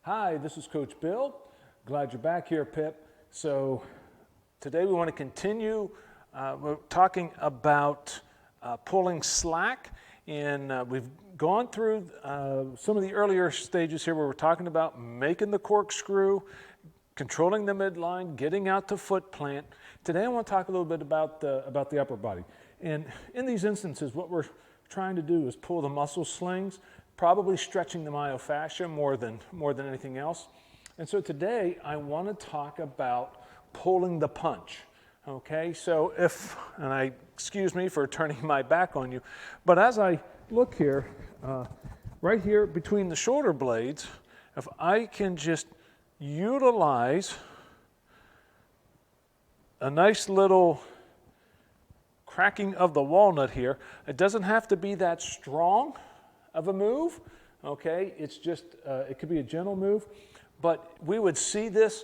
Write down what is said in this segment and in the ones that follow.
Hi, this is Coach Bill. Glad you're back here, Pip. So today we want to continue. We're talking about pulling slack, and we've gone through some of the earlier stages here where we're talking about making the corkscrew, controlling the midline, getting out to foot plant. Today I want to talk a little bit about the upper body. And in these instances, what we're trying to do is pull the muscle slings, probably stretching the myofascia more than anything else. And so today I want to talk about pulling the punch. Okay, so excuse me for turning my back on you, but as I look here, right here between the shoulder blades, if I can just utilize a nice little cracking of the walnut here, it doesn't have to be that strong of a move, okay? It's just, it could be a gentle move, but we would see this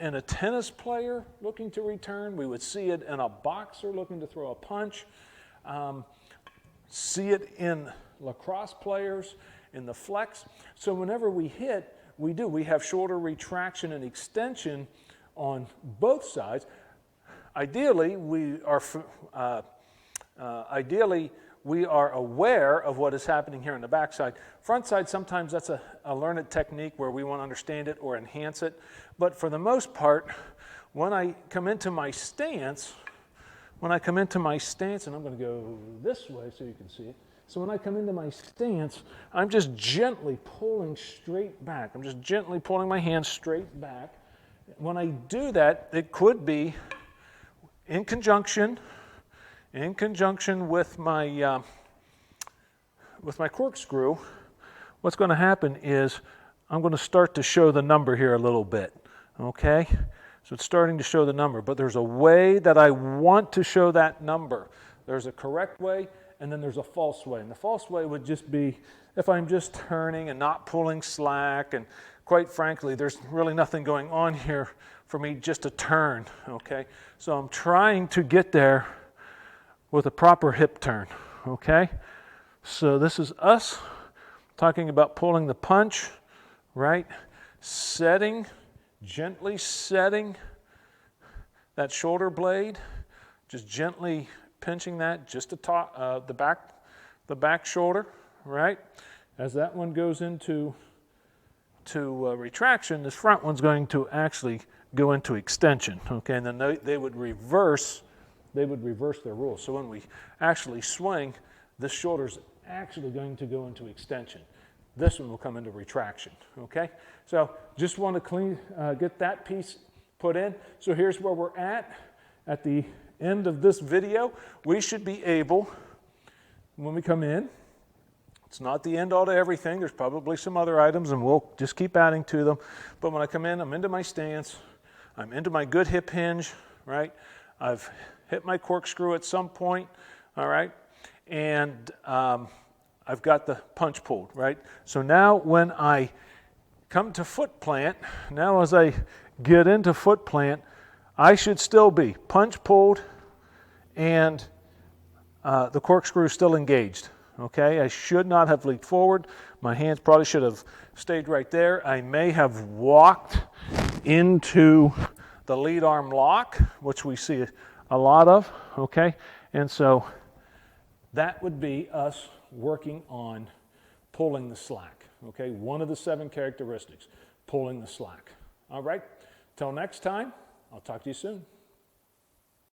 in a tennis player looking to return. We would see it in a boxer looking to throw a punch. See it in lacrosse players, in the flex. So whenever we hit, we have shoulder retraction and extension on both sides. Ideally, we are aware of what is happening here on the backside. Front side, sometimes that's a learned technique where we want to understand it or enhance it. But for the most part, when I come into my stance, and I'm going to go this way so you can see it. So when I come into my stance, I'm just gently pulling straight back. I'm just gently pulling my hands straight back. When I do that, it could be in conjunction with my corkscrew. What's going to happen is I'm going to start to show the number here a little bit, okay? So it's starting to show the number, but there's a way that I want to show that number. There's a correct way, and then there's a false way. And the false way would just be if I'm just turning and not pulling slack, and quite frankly, there's really nothing going on here for me just to turn, okay? So I'm trying to get there with a proper hip turn, okay? So this is us talking about pulling the punch, right? Gently setting that shoulder blade, just gently pinching that just to top, the back shoulder, right? As that one goes into retraction, this front one's going to actually go into extension, okay? And then they would reverse their rules. So when we actually swing, this shoulder's actually going to go into extension. This one will come into retraction, okay? So just want to get that piece put in. So here's where we're at the end of this video. We should be able, when we come in, it's not the end all to everything. There's probably some other items, and we'll just keep adding to them. But when I come in, I'm into my stance. I'm into my good hip hinge, right? I've hit my corkscrew at some point, all right? And I've got the punch pulled, right? So now when I come to foot plant, now as I get into foot plant, I should still be punch pulled and the corkscrew is still engaged, okay? I should not have leaped forward. My hands probably should have stayed right there. I may have walked into the lead arm lock, which we see a lot of, okay? And so that would be us working on pulling the slack, okay? One of the 7 characteristics, pulling the slack. All right, till next time, I'll talk to you soon.